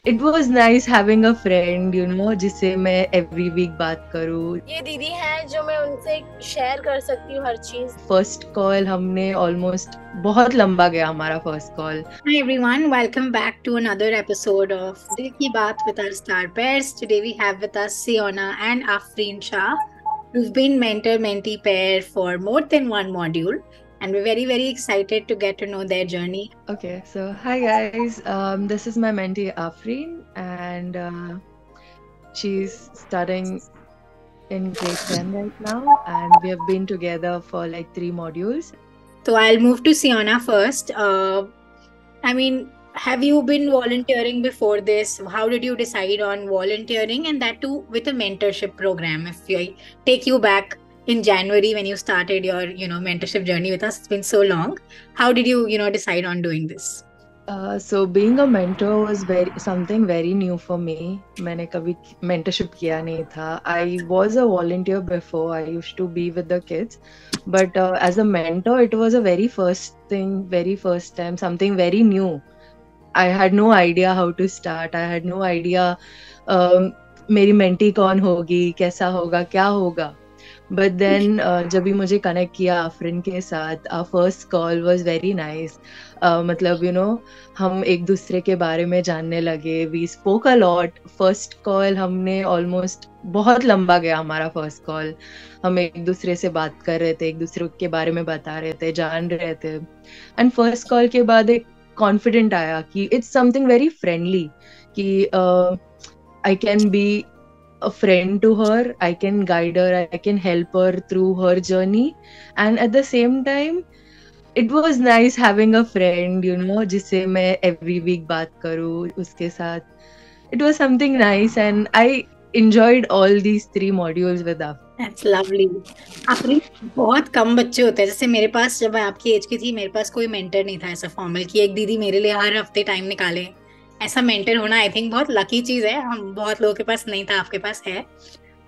It was nice having a friend, जिससे मैं every week बात करूँ. ये दीदी है जो मैं उनसे शेयर कर सकती हूँ हर चीज. First call हमने almost बहुत लंबा गया हमारा first call. Hi everyone, welcome back to another episode of Dil Ki Baat with our star pairs. Today we have with us Siona and Afreen Shah, who've been mentor-mentee pair for more than one module, and we're very excited to get to know their journey. Okay, so hi guys. This is my mentee Afreen, and she's studying in grade 10 right now, and we have been together for like 3 modules. So I'll move to Siona first. Have you been volunteering before this? How did you decide on volunteering, and that too with a mentorship program? If I take you back in January when you started your, mentorship journey with us, it's been so long. How did you, decide on doing this? So being a mentor was something very new for me. मैंने कभी mentorship किया नहीं था. I was a volunteer before. I used to be with the kids, but as a mentor, it was a very first time, something very new. I had no idea how to start. I had no idea मेरी mentee कौन होगी, कैसा होगा, क्या होगा. But then जब भी मुझे connect किया आफरीन के साथ, our first call was very nice. मतलब हम एक दूसरे के बारे में जानने लगे. We spoke a lot. First call हमने almost बहुत लंबा गया हमारा first call. हम एक दूसरे से बात कर रहे थे, एक दूसरे के बारे में बता रहे थे, जान रहे थे. And first call के बाद एक confident आया कि it's something very friendly कि I can be a friend to her, I can guide her, I can help her through her journey, and at the same time it was nice having a friend, जिससे मैं every week बात करूँ उसके साथ. It was something nice, and I enjoyed all these 3 modules with her. That's lovely. आपने बहुत कम बच्चे होते हैं. जैसे मेरे पास जब मैं आपकी एज की थी, मेरे पास कोई मेंटर नहीं था ऐसा फॉर्मल कि एक दीदी मेरे लिए हर हफ्ते टाइम निकाले. ऐसा मेंटर होना आई थिंक बहुत लकी चीज है. हम बहुत लोगों के पास नहीं था, आपके पास है.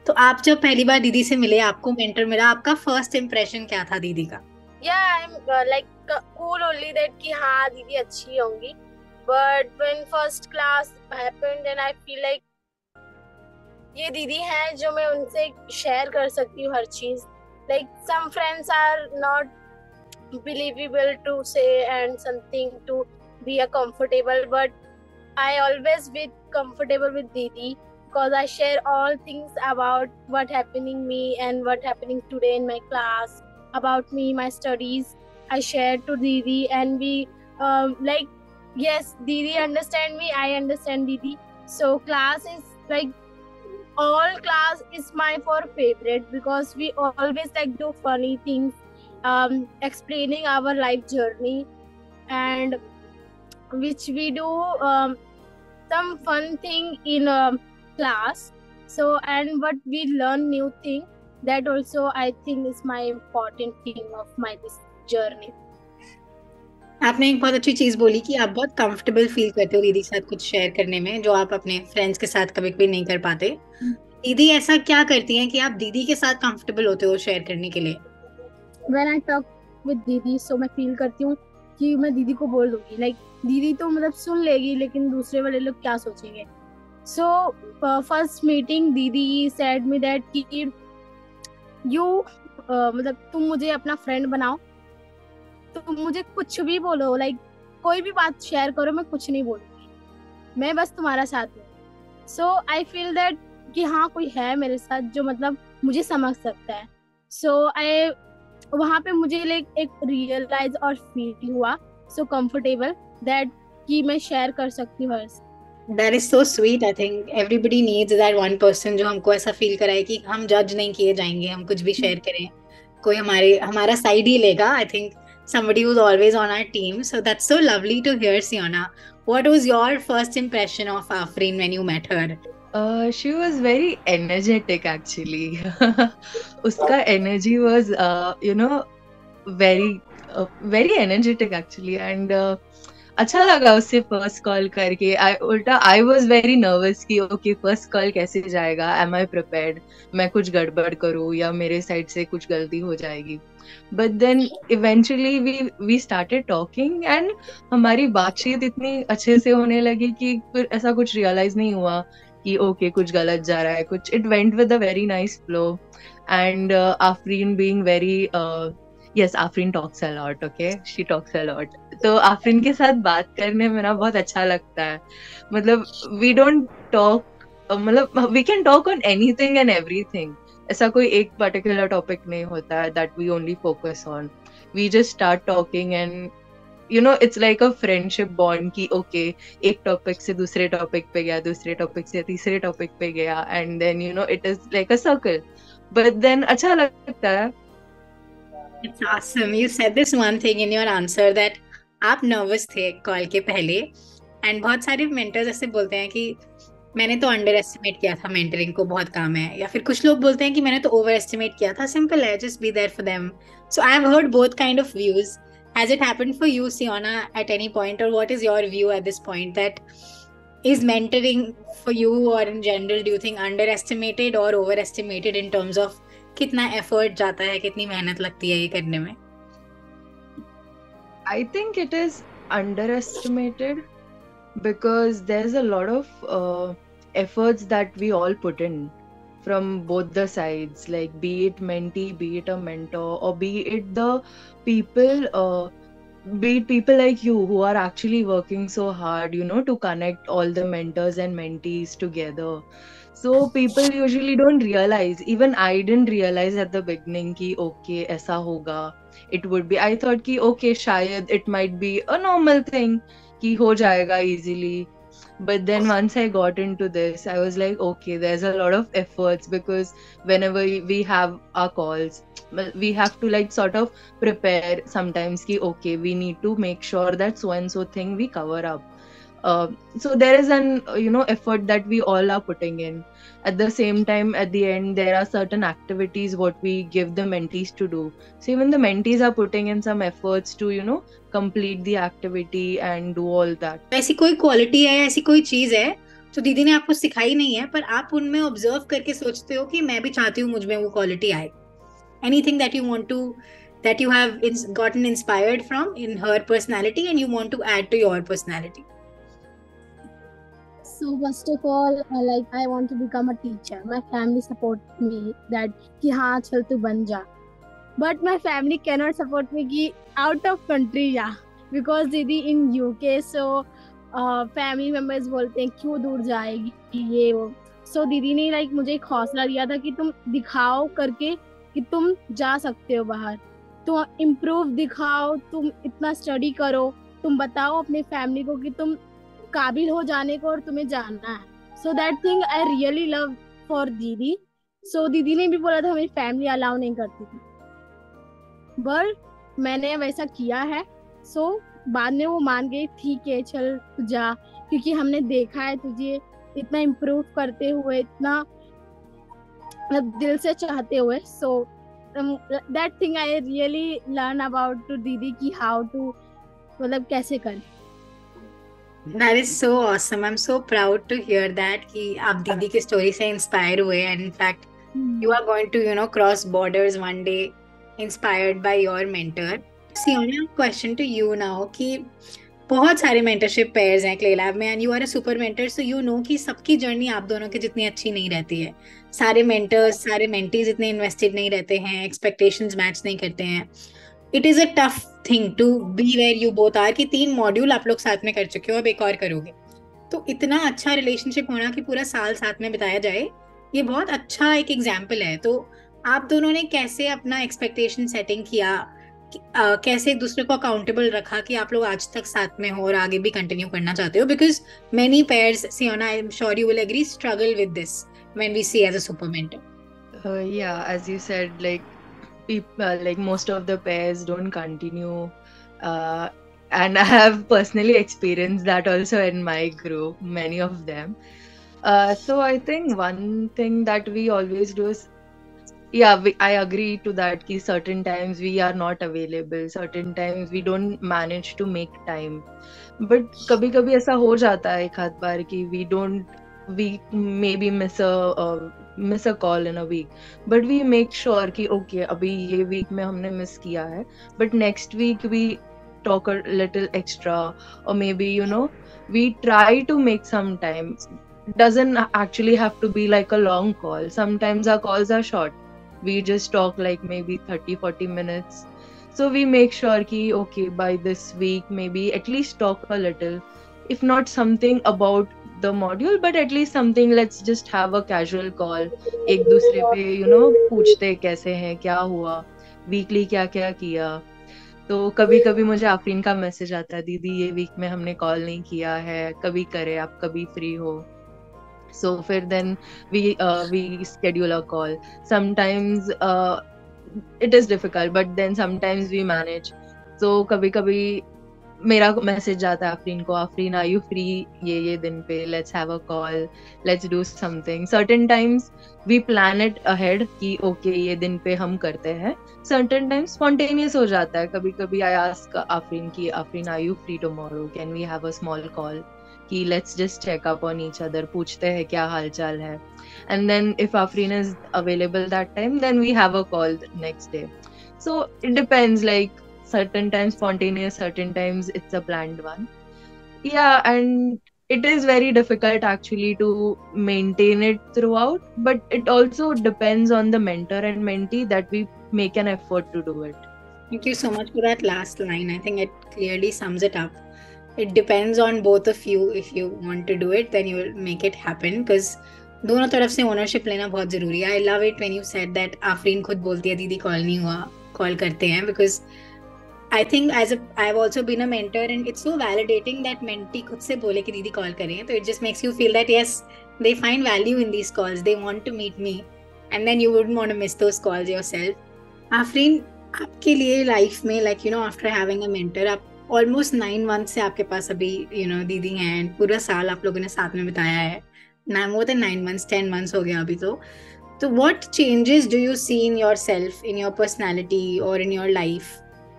तो आप जब पहली बार दीदी से मिले, आपको मेंटर मिला, आपका फर्स्ट इम्प्रेशन क्या था दीदी का? Yeah, I'm like cool only that कि हाँ दीदी अच्छी होंगी. But when first class happened and I feel like ये दीदी है जो मैं उनसे शेयर कर सकती हूँ हर चीज. Like some friends are not believable to say and something to be a comfortable, but I always be comfortable with Didi because I share all things about what happening me and what happening today in my class, about me, my studies. I share to Didi and we like, yes, Didi understand me, I understand Didi. So class is like, all class is my for favorite because we always like do funny things, explaining our life journey, and which we do some fun thing in class. So and what we learn new thing, that also I think is my important thing of my this journey. आपने एक बहुत अच्छी चीज बोली कि आप बहुत comfortable feel करते हो दीदी के साथ कुछ शेयर करने में, जो आप अपने फ्रेंड्स के साथ कभी कभी नहीं कर पाते. दीदी ऐसा क्या करती हैं कि आप दीदी के साथ कंफर्टेबल होते हो शेयर करने के लिए? When I talk with दीदी, so मैं फील करती हूँ कि मैं दीदी को बोल दूंगी, like दीदी तो मतलब सुन लेगी लेकिन दूसरे वाले लोग क्या सोचेंगे. So first meeting दीदी said me that कि you मतलब तुम मुझे अपना फ्रेंड बनाओ, तुम मुझे कुछ भी बोलो, लाइक कोई भी बात शेयर करो, मैं कुछ नहीं बोलूंगी, मैं बस तुम्हारा साथ हूँ. सो आई फील दैट कि हाँ कोई है मेरे साथ जो मतलब मुझे समझ सकता है. सो आई वहाँ पे मुझे लाइक एक रियलाइज और फील हुआ सो कंफर्टेबल दैट कि मैं शेयर कर सकती हूँ. That is so sweet. I think everybody needs that one person जो हमको ऐसा फील कराए कि हम जज नहीं किए जाएंगे, हम कुछ भी शेयर करें, कोई हमारा साइड ही लेगा. I think somebody who's always on our team. So that's so lovely to hear, Siona. What was your first impression of Afreen when you met her? She was very energetic actually. Uska energy was, very energetic actually. And अच्छा लगा उससे first call करके. I was very nervous कि okay first call कैसे जाएगा, M आई prepared, मैं कुछ गड़बड़ करूँ या मेरे साइड से कुछ गलती हो जाएगी. But then eventually we started talking and हमारी बातचीत इतनी अच्छे से होने लगी कि फिर ऐसा कुछ रियलाइज नहीं हुआ कि ओके कुछ गलत जा रहा है कुछ. It went with a very nice flow. And Afreen being very yes, Afrin talks a lot, okay? She talks a lot. तो आफरीन के साथ बात करने में ना बहुत अच्छा लगता है. मतलब we don't talk, मतलब we can talk on anything and everything. ऐसा कोई एक particular topic नहीं होता है that we only focus on. We just start talking and you know it's like a friendship bond कि okay एक topic से दूसरे topic पे गया, दूसरे topic से तीसरे topic पे गया, and then you know it is like a circle. But then अच्छा लगता है. It's awesome. You said this one thing in your answer that आप नर्वस थे कॉल के पहले, एंड बहुत सारे मेंटर्स ऐसे बोलते हैं कि मैंने तो अंडर एस्टिमेट किया था मेंटरिंग को, बहुत काम है, या फिर कुछ लोग बोलते हैं कि मैंने तो ओवर एस्टिमेट किया था, सिंपल है, just be there for them. So I have heard both kind of views. Has it happened for you Siyona at any point, और what is your view at this point, that is mentoring for you or in general, do you think underestimated or overestimated in terms of कितना effort जाता है, कितनी मेहनत लगती है ये करने में? I think it is underestimated because there's a lot of efforts that we all put in from both the sides, like be it mentee, be it a mentor, or be it the people, be it people like you who are actually working so hard, you know, to connect all the mentors and mentees together. So people usually don't realize, even I didn't realize at the beginning कि okay ऐसा होगा. It would be, I thought कि okay शायद it might be a normal thing कि हो जाएगा easily. But then once I got into this, I was like, okay, there's a lot of efforts because whenever we have our calls, we have to like sort of prepare sometimes कि okay, we need to make sure that so and so thing we cover up. So there is an effort that we all are putting in. At the same time, at the end, there are certain activities what we give the mentees to do. So even the mentees are putting in some efforts to complete the activity and do all that. ऐसी कोई quality है, ऐसी कोई चीज है जो दीदी ने आपको सिखाई नहीं है, पर आप उनमें ऑब्जर्व करके सोचते हो कि मैं भी चाहती हूँ मुझ में वो क्वालिटी आए? Anything that you want to, that you have gotten inspired from in her personality and you want to add to your personality? So first of all, like I want to become a teacher. My family support me that कि हाँ चल तू बन जा. But my family cannot support me कि out of country जा, because दीदी in UK, so family members बोलते हैं क्यों दूर जाएगी ये वो. So दीदी ने like मुझे एक हौसला दिया था कि तुम दिखाओ करके कि तुम जा सकते हो बाहर, तुम इम्प्रूव दिखाओ, तुम इतना स्टडी करो, तुम बताओ अपने फैमिली को कि तुम काबिल हो जाने को और तुम्हें जानना है. सो that thing I really love for दीदी. सो दीदी ने भी बोला था, मेरी फैमिली अलाउ नहीं करती थी, बट मैंने वैसा किया है. सो बाद में वो मान गई, ठीक है चल जा, क्योंकि हमने देखा है तुझे इतना इम्प्रूव करते हुए, इतना दिल से चाहते हुए. So that thing I really learn about to दीदी कि हाउ टू, मतलब कैसे करें. That is so awesome. I'm so proud to hear that कि आप दीदी की स्टोरी से इंस्पायर हुए, and in fact you are going to cross borders one day inspired by your mentor. Siona, question to you now कि बहुत सारे mentorship pairs हैं Clay Lab में, and you are a super mentor, so you know कि सबकी journey आप दोनों की जितनी अच्छी नहीं रहती है. सारे mentors, सारे mentees इतने invested नहीं रहते हैं, expectations match नहीं करते हैं. It is a tough thing to be where you both are कि 3 मॉड्यूल आप लोग साथ में कर चुके हो, अब एक और करोगे. तो इतना अच्छा रिलेशनशिप होना कि पूरा साल साथ में बिताया जाए, ये बहुत अच्छा एक एग्जाम्पल है. तो आप दोनों ने कैसे अपना एक्सपेक्टेशन सेटिंग किया, कैसे एक दूसरे को अकाउंटेबल रखा कि आप लोग आज तक साथ में हो और आगे भी कंटिन्यू करना चाहते हो? Because many pairs, Siyona, I am sure you will agree, struggle with this when we see as a super mentor. Yeah, as you said, like people, like most of the pairs don't continue, and I have personally experienced that also in my group, many of them. So I think one thing that we always do is, Yeah, I agree to that कि certain times we are not available, certain times we don't manage to make time. But कभी कभी ऐसा हो जाता है एक आध बार कि we maybe miss a call in a week, but we make sure कि okay अभी ये week में हमने miss किया है, but next week we talk a little extra, or maybe we try to make some time. Doesn't actually have to be like a long call. Sometimes our calls are short. We just talk like maybe 30-40 minutes. So we make sure ki okay, by this week maybe at least talk a little. If not something about the module, but at least something, let's just have a casual call. एक दूसरे पे पूछते कैसे हैं, क्या हुआ, weekly क्या क्या किया. तो कभी कभी मुझे आफरीन का मैसेज आता है, दीदी ये वीक में हमने कॉल नहीं किया है, कभी करें, आप कभी फ्री हो. So then we schedule a call. Sometimes it is difficult, but then sometimes we manage. So कभी कभी मेरा मैसेज आता है आफरीन को, आफरीन are you free ये दिन पे, let's have a call, let's do something. Certain times we plan it ahead कि okay ये दिन पे हम करते हैं. Certain times spontaneous हो जाता है. कभी कभी I ask आफरीन कि Afreen are you free tomorrow, can we have a small call कि let's just check up on each other, पूछते हैं क्या हाल चाल है. And then if Afreen is available that time, then we have a call the next day. So it depends, like certain times spontaneous, certain times it's a planned one. Yeah, and it is very difficult actually to maintain it throughout, but it also depends on the mentor and mentee that we make an effort to do it. Thank you so much for that last line. I think it clearly sums it up. It depends on both of you. If you want to do it, then you will make it happen, because दोनों तरफ से ownership लेना बहुत जरूरी है. I love it when you said that Afreen खुद बोलती है दीदी कॉल नहीं हुआ, कॉल करते हैं, because I think I've also been a mentor, and it's so validating that mentee खुद से बोले कि दीदी कॉल करें. तो it just makes you feel that yes, they find value in these calls, they want to meet me, and then you wouldn't want to miss those calls yourself. Afreen, आपके लिए life में like after having a mentor, आप almost 9 months से आपके पास अभी दीदी हैं, पूरा साल आप लोगों ने साथ में बिताया है, मोर देन 9 months, 10 months हो गया अभी. तो what changes do you see in yourself, in your personality or in your life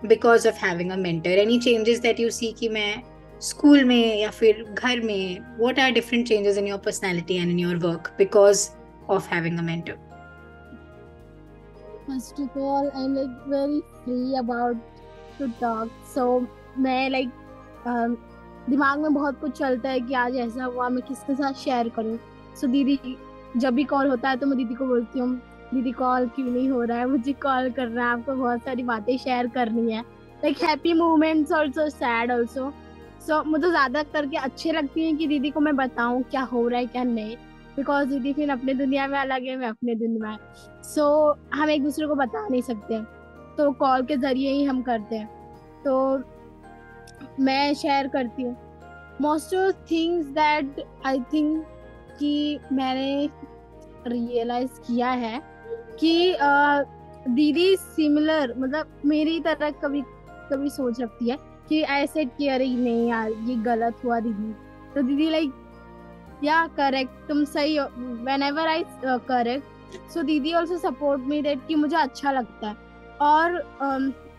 because of having a mentor? Any changes that you see कि मैं स्कूल में या फिर घर में, what are different changes in your personality and in your work because of having a mentor? First of all, I'm like very free about to talk. So मैं दिमाग में बहुत कुछ चलता है कि आज ऐसा हुआ, मैं किसके साथ शेयर करूं. सो दीदी जब भी कॉल होता है तो मैं दीदी को बोलती हूँ, दीदी कॉल क्यों नहीं हो रहा है, मुझे कॉल करना है, आपको बहुत सारी बातें शेयर करनी है, like happy moments also, sad also. So मुझे ज़्यादा करके अच्छे लगती हैं कि दीदी को मैं बताऊँ क्या हो रहा है क्या नहीं, बिकॉज दीदी फिर अपने दुनिया में अलग है, मैं अपने दुनिया में. सो हम एक दूसरे को बता नहीं सकते, तो कॉल के ज़रिए ही हम करते हैं. तो मैं शेयर करती हूँ most of things that I think कि मैंने रियलाइज किया है कि दीदी सिमिलर, मतलब मेरी तरह कभी कभी सोच रखती है कि ऐसे कि अरे नहीं यार ये गलत हुआ दीदी, तो दीदी लाइक या करेक्ट, तुम सही हो, व्हेनेवर आई करेक्ट. सो दीदी ऑल्सो सपोर्ट मी दैट कि मुझे अच्छा लगता है. और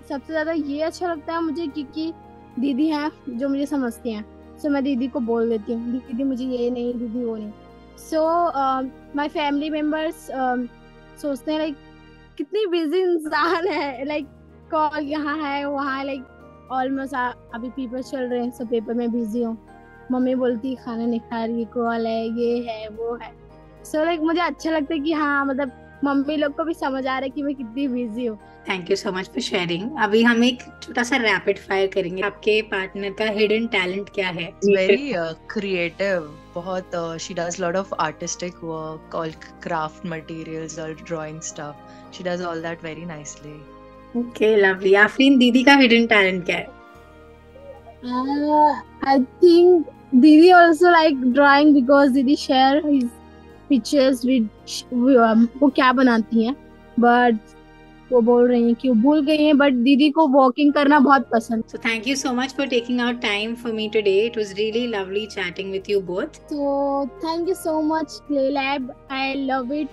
सबसे ज़्यादा ये अच्छा लगता है मुझे क्योंकि दीदी हैं जो मुझे समझती हैं. सो मैं दीदी को बोल देती हूँ दीदी मुझे ये नहीं, दीदी वो नहीं. सो माय फैमिली मेम्बर्स सोचते हैं लाइक कितनी बिजी इंसान है, लाइक कॉल यहाँ है वहाँ, लाइक ऑलमोस्ट अभी पेपर चल रहे हैं, सब पेपर में बिजी हूँ. मम्मी बोलती खाना नहीं खा रही, कॉल है, ये है वो है. सो लाइक मुझे अच्छा लगता है कि हाँ मतलब मम्मी लोग को भी समझ आ रहा है कि मैं कितनी बिजी हूँ. Thank you so much for sharing. अभी हम एक छोटा सा रैपिड फायर करेंगे. आपके पार्टनर का हिडन टैलेंट क्या है? वेरी क्रिएटिव, बहुत she does lot of artistic work, all craft materials, all drawing stuff. She does all that very nicely. Okay, lovely. Afreen, दीदी का हिडन टैलेंट क्या है? I think दीदी also like drawing because दीदी share his pictures with वो क्या बनाती हैं, but वो बोल रही हैं कि वो भूल गई हैं, बट दीदी को वॉकिंग करना बहुत पसंद. So thank you so much for taking out time for me today. It was really lovely chatting with you both. So thank you so much Clay Lab. I love it.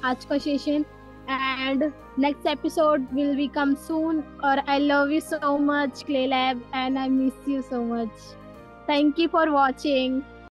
आज का session and next episode will be come soon. Or I love you so much, Clay Lab, and I miss you so much. Thank you for watching.